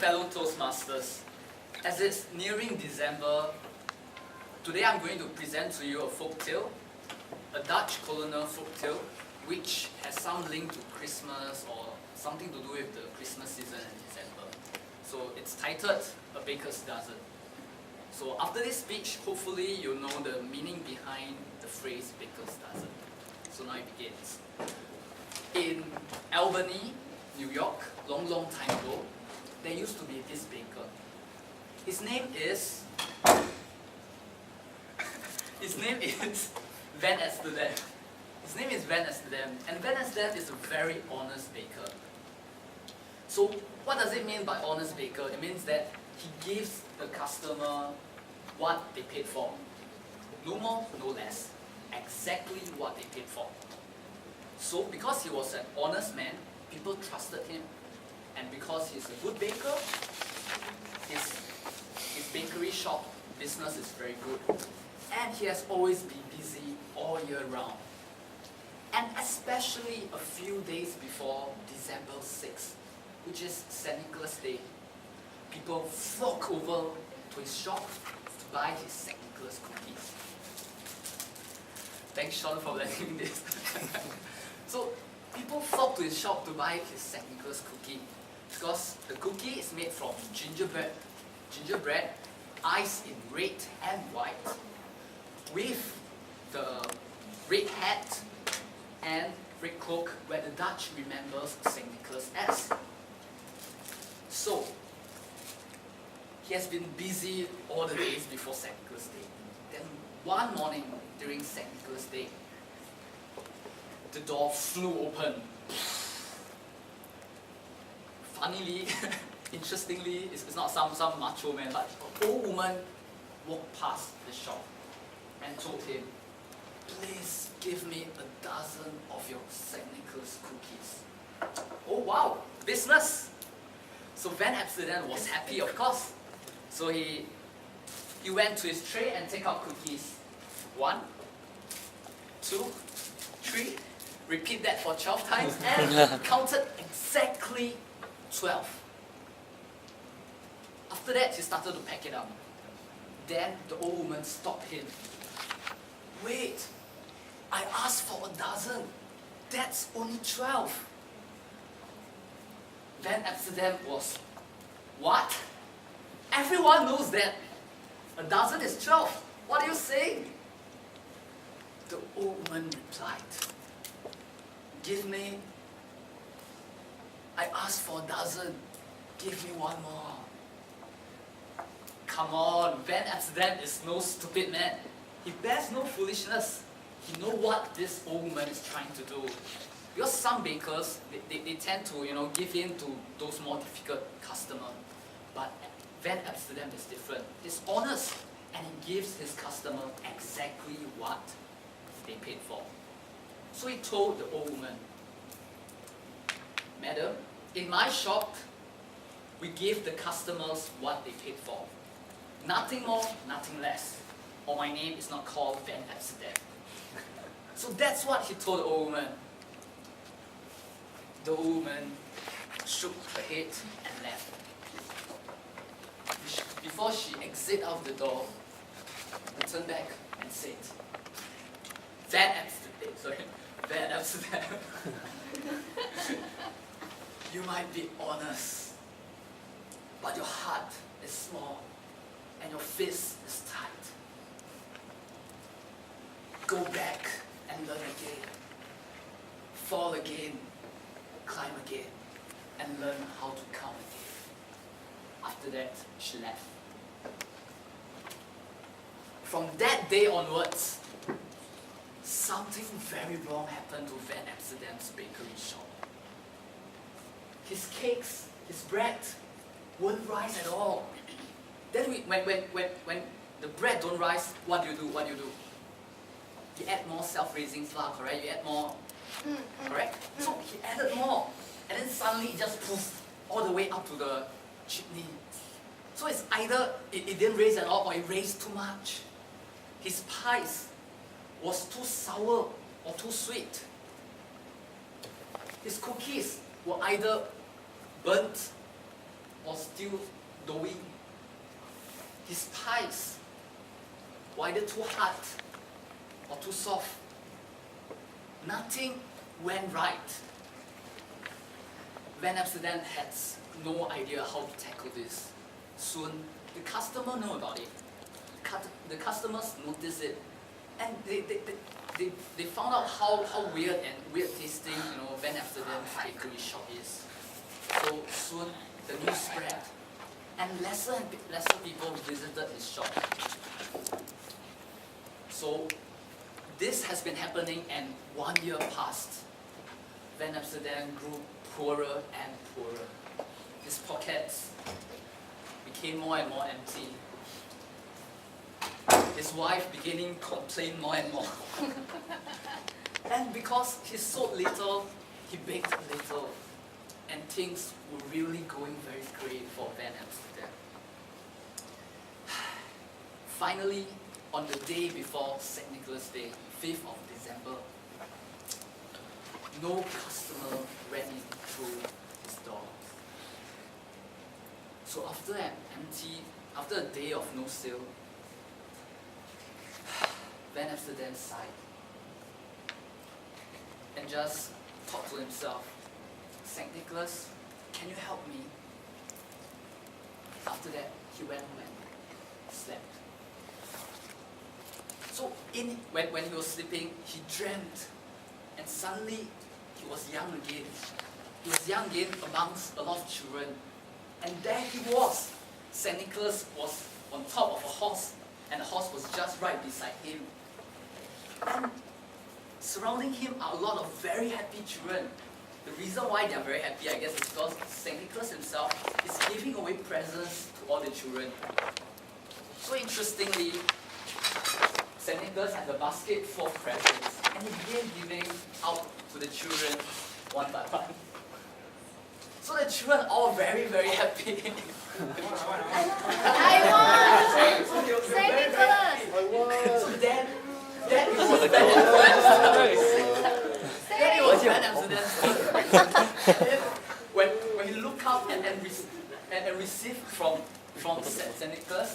fellow Toastmasters. As it's nearing December, today I'm going to present to you a folk tale, a Dutch colonial folk tale, which has some link to Christmas or something to do with the Christmas season in December. So it's titled A Baker's Dozen. So after this speech, hopefully you'll know the meaning behind the phrase Baker's Dozen. So now it begins. In Albany, New York, long time ago, there used to be this baker. His name is Van Amsterdam. His name is Van Amsterdam, and Van Amsterdam is a very honest baker. So what does it mean by honest baker? It means that he gives the customer what they paid for. No more, no less. Exactly what they paid for. So because he was an honest man, people trusted him. And because he's a good baker, his bakery shop business is very good. And he has always been busy all year round. And especially a few days before December 6th, which is St. Nicholas Day, people flock over to his shop to buy his St. Nicholas cookies. Thanks, Sean, for letting me this. So people flock to his shop to buy his St. Nicholas cookie because the cookie is made from gingerbread, iced in red and white, with the red hat and red cloak where the Dutch remembers St. Nicholas as. So, he has been busy all the days before St. Nicholas Day. Then one morning during St. Nicholas Day, the door flew open. Funnily, interestingly, it's not some macho man, but an old woman walked past the shop and told him, "Please give me a dozen of your St. Nicholas cookies." Oh wow, business! So Van Amsterdam was happy, of course. So he went to his tray and took out cookies. 1, 2, 3. Repeat that for 12 times and counted exactly 12. After that, he started to pack it up. Then the old woman stopped him. "Wait, I asked for a dozen. That's only 12. Van Amsterdam was, "What? Everyone knows that. A dozen is 12. What are you saying?" The old woman replied, I asked for a dozen. Give me one more." Come on, Van Amsterdam is no stupid man. He bears no foolishness. He knows what this old woman is trying to do. Because some bakers, they tend to give in to those more difficult customers. But Van Amsterdam is different. He's honest and he gives his customer exactly what they paid for. So he told the old woman, "Madam, in my shop, we give the customers what they paid for. Nothing more, nothing less. Or my name is not called Van Amsterdam." So that's what he told the old woman. The old woman shook her head and left. Before she exited out the door, he turned back and said, Van Amsterdam, you might be honest, but your heart is small and your fist is tight. Go back and learn again. Fall again, climb again, and learn how to count again. After that, she left. From that day onwards, something very wrong happened to Van Amsterdam's bakery shop. His cakes, his bread, wouldn't rise at all. Then when the bread don't rise, what do you do? You add more self-raising flour, correct? You add more, correct? So he added more, and then suddenly it just poof all the way up to the chimney. So it's either it didn't raise at all or it raised too much. His pies was too sour or too sweet. His cookies were either burnt was still doughy. His pies were either too hard or too soft. Nothing went right. Van Amsterdam had no idea how to tackle this. Soon, the customer knew about it. The customers noticed it, and they found out how weird and weird tasting Van Amsterdam's bakery shop is. So soon, the news spread, and lesser and lesser people visited his shop. So this has been happening, and 1 year passed. Van Amsterdam grew poorer and poorer. His pockets became more and more empty. His wife beginning to complain more and more. And because he sold little, he baked little. And things were really going very great for Van Amsterdam. Finally, on the day before St. Nicholas Day, 5th of December, no customer went in through his door. So after a day of no sale, Van Amsterdam sighed and just thought to himself, St. Nicholas, can you help me? After that, he went home and slept. So when he was sleeping, he dreamt, and suddenly he was young again. He was young again amongst a lot of children. And there he was. St. Nicholas was on top of a horse, and the horse was just right beside him. And surrounding him are a lot of very happy children. The reason why they are very happy, I guess, is because St. Nicholas himself is giving away presents to all the children. So interestingly, St. Nicholas had a basket full of presents, and he began giving out to the children one by one. So the children all very, very happy. I won! St. Nicholas! So then it was Van Amsterdam's Then it was Van Amsterdam's when he looked up and received from St. Nicholas,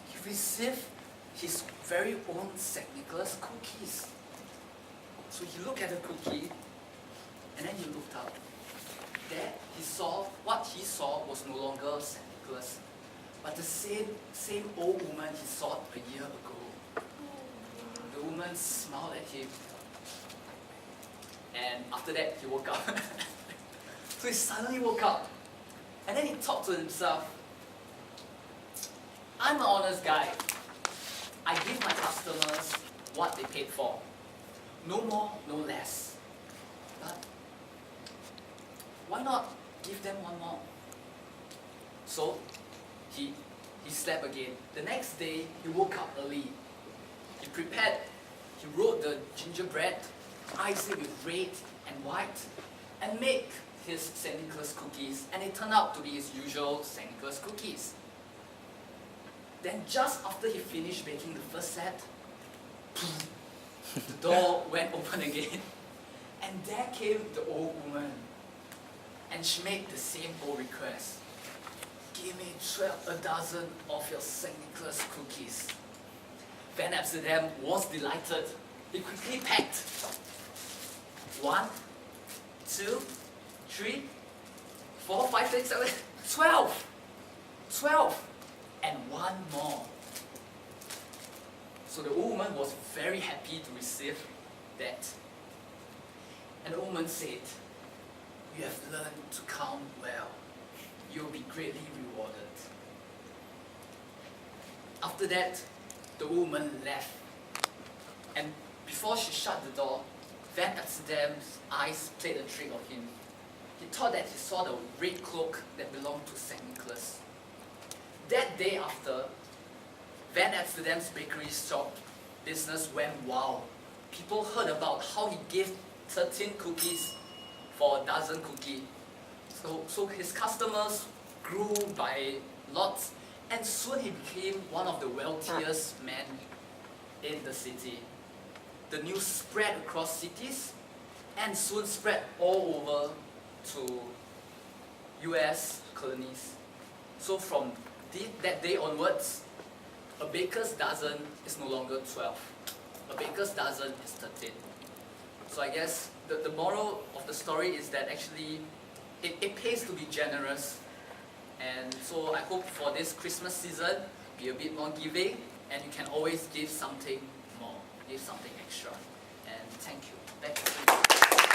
he received his very own St. Nicholas cookies. So he looked at the cookie, and then he looked up. There what he saw was no longer St. Nicholas, but the same old woman he saw a year ago. The woman smiled at him, and after that he woke up. So he suddenly woke up, and then he thought to himself, I'm an honest guy. I give my customers what they paid for. No more, no less. But why not give them one more? So he slept again. The next day he woke up early. He wrote the gingerbread, iced it with red and white, and made his St. Nicholas cookies, and it turned out to be his usual St. Nicholas cookies. Then just after he finished baking the first set, the door went open again, and there came the old woman, and she made the same old request. Give me a dozen of your St. Nicholas cookies. Van Amsterdam was delighted. He quickly packed 1, 2, 3, 4, 5, 6, 7, 12. 12. And one more. So the old woman was very happy to receive that. And the old woman said, you have learned to count well. You will be greatly rewarded. After that, the woman left. And before she shut the door, Van Amsterdam's eyes played a trick on him. He thought that he saw the red cloak that belonged to St. Nicholas. That day after, Van Amsterdam's bakery shop business went wild. People heard about how he gave 13 cookies for a dozen cookies. So his customers grew by lots, and soon he became one of the wealthiest men in the city. The news spread across cities and soon spread all over to US colonies. So from that day onwards, a baker's dozen is no longer 12. A baker's dozen is 13. So I guess the moral of the story is that actually it pays to be generous. And so I hope for this Christmas season, be a bit more giving, and you can always give something more, give something extra. And thank you. Back to you.